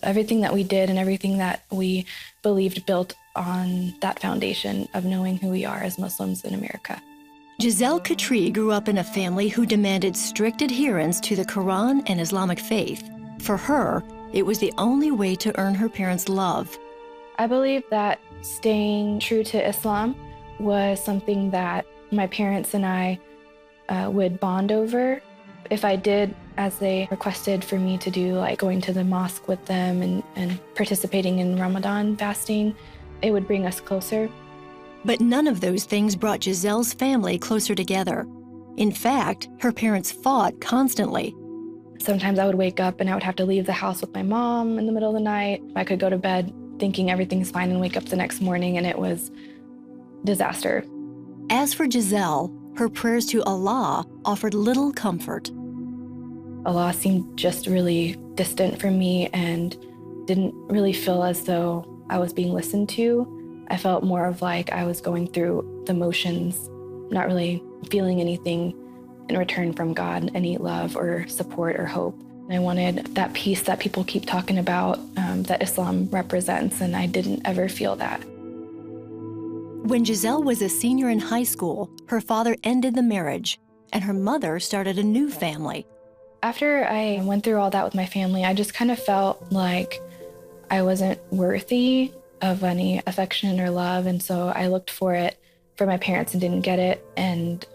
Everything that we did and everything that we believed built on that foundation of knowing who we are as Muslims in America. Giselle Katri grew up in a family who demanded strict adherence to the Quran and Islamic faith. For her, it was the only way to earn her parents' love. I believe that staying true to Islam was something that my parents and I would bond over. If I did, as they requested for me to do, like going to the mosque with them and participating in Ramadan fasting, it would bring us closer. But none of those things brought Giselle's family closer together. In fact, her parents fought constantly. Sometimes I would wake up and I would have to leave the house with my mom in the middle of the night. I could go to bed thinking everything's fine and wake up the next morning and it was disaster. As for Giselle, her prayers to Allah offered little comfort. Allah seemed just really distant from me and didn't really feel as though I was being listened to. I felt more of like I was going through the motions, not really feeling anything in return from God, any love or support or hope. And I wanted that peace that people keep talking about that Islam represents, and I didn't ever feel that. When Giselle was a senior in high school, her father ended the marriage, and her mother started a new family. After I went through all that with my family, I just kind of felt like I wasn't worthy of any affection or love, and so I looked for it for my parents and didn't get it, and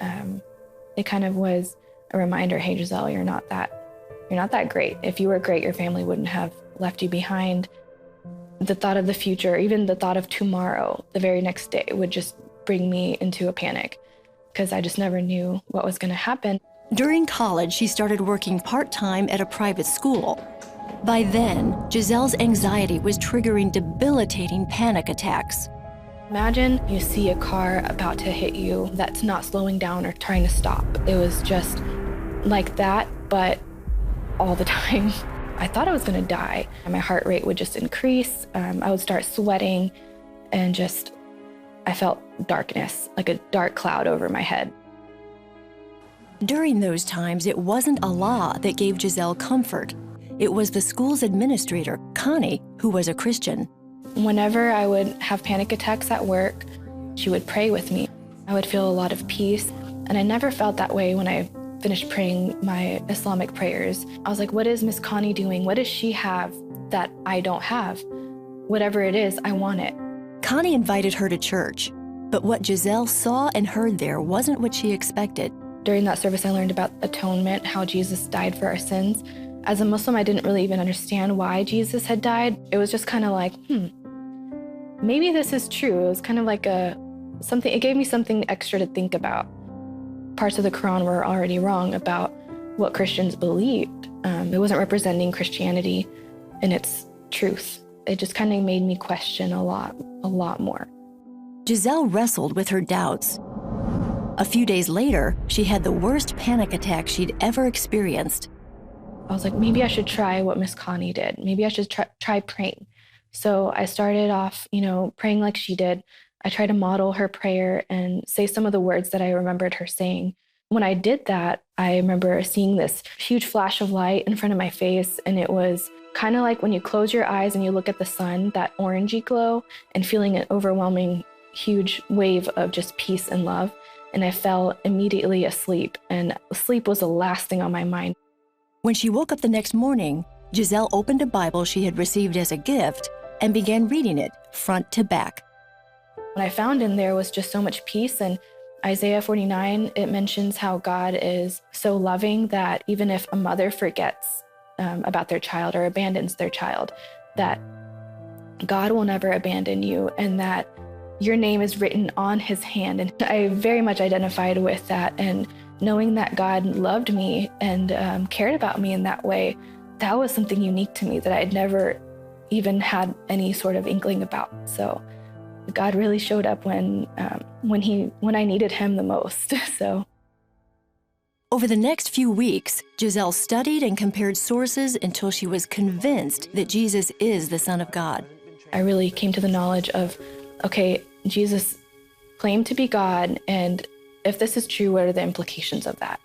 it kind of was a reminder, hey, Giselle, you're not that great. If you were great, your family wouldn't have left you behind. The thought of the future, even the thought of tomorrow, the very next day, would just bring me into a panic because I just never knew what was going to happen. During college, she started working part-time at a private school. By then, Giselle's anxiety was triggering debilitating panic attacks. Imagine you see a car about to hit you that's not slowing down or trying to stop. It was just like that, but all the time. I thought I was going to die. My heart rate would just increase. I would start sweating and I felt darkness, like a dark cloud over my head. During those times, it wasn't Allah that gave Giselle comfort. It was the school's administrator, Connie, who was a Christian. Whenever I would have panic attacks at work, she would pray with me. I would feel a lot of peace, and I never felt that way when I finished praying my Islamic prayers. I was like, what is Miss Connie doing? What does she have that I don't have? Whatever it is, I want it. Connie invited her to church, but what Giselle saw and heard there wasn't what she expected. During that service, I learned about atonement, how Jesus died for our sins. As a Muslim, I didn't really even understand why Jesus had died. It was just kind of like, maybe this is true. It was kind of like it gave me something extra to think about. Parts of the Quran were already wrong about what Christians believed. It wasn't representing Christianity in its truth. It just kind of made me question a lot more. Giselle wrestled with her doubts. A few days later, she had the worst panic attack she'd ever experienced. I was like, maybe I should try what Miss Connie did. Maybe I should try praying. So I started off, praying like she did. I tried to model her prayer and say some of the words that I remembered her saying. When I did that, I remember seeing this huge flash of light in front of my face, and it was kind of like when you close your eyes and you look at the sun, that orangey glow, and feeling an overwhelming, huge wave of just peace and love. And I fell immediately asleep, and sleep was the last thing on my mind. When she woke up the next morning, Giselle opened a Bible she had received as a gift and began reading it front to back. What I found in there was just so much peace. And Isaiah 49, it mentions how God is so loving that even if a mother forgets about their child or abandons their child, that God will never abandon you and that your name is written on his hand. And I very much identified with that. And knowing that God loved me and cared about me in that way, that was something unique to me that I had never even had any sort of inkling about. So God really showed up when I needed him the most. So over the next few weeks, Giselle studied and compared sources until she was convinced that Jesus is the Son of God. I really came to the knowledge of, okay, Jesus claimed to be God, and if this is true, what are the implications of that?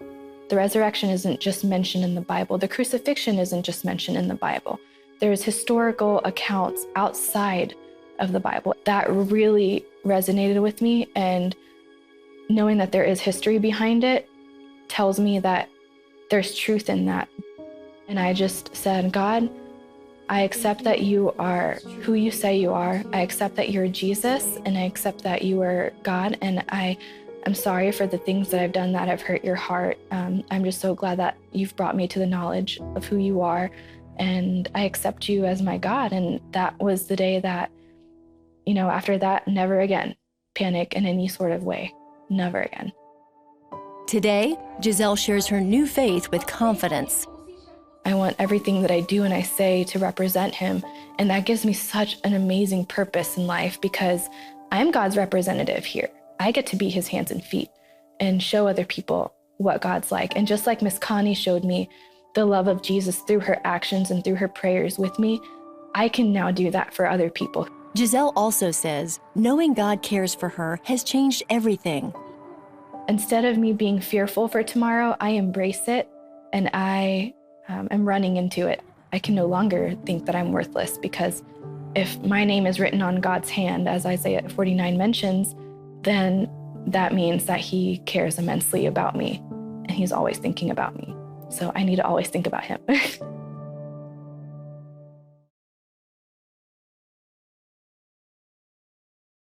The resurrection isn't just mentioned in the Bible. The crucifixion isn't just mentioned in the Bible. there's historical accounts outside of the Bible that really resonated with me. And knowing that there is history behind it tells me that there's truth in that. And I just said, God, I accept that you are who you say you are. I accept that you're Jesus, and I accept that you are God. And I'm sorry for the things that I've done that have hurt your heart. I'm just so glad that you've brought me to the knowledge of who you are, and I accept you as my God. And that was the day that, after that, never again panic in any sort of way. Never again. Today, Giselle shares her new faith with confidence. I want everything that I do and I say to represent him. And that gives me such an amazing purpose in life, because I'm God's representative here. I get to be his hands and feet and show other people what God's like. And just like Miss Connie showed me the love of Jesus through her actions and through her prayers with me, I can now do that for other people. Giselle also says knowing God cares for her has changed everything. Instead of me being fearful for tomorrow, I embrace it, and I am running into it. I can no longer think that I'm worthless, because if my name is written on God's hand, as Isaiah 49 mentions, then that means that he cares immensely about me, and he's always thinking about me. So I need to always think about him.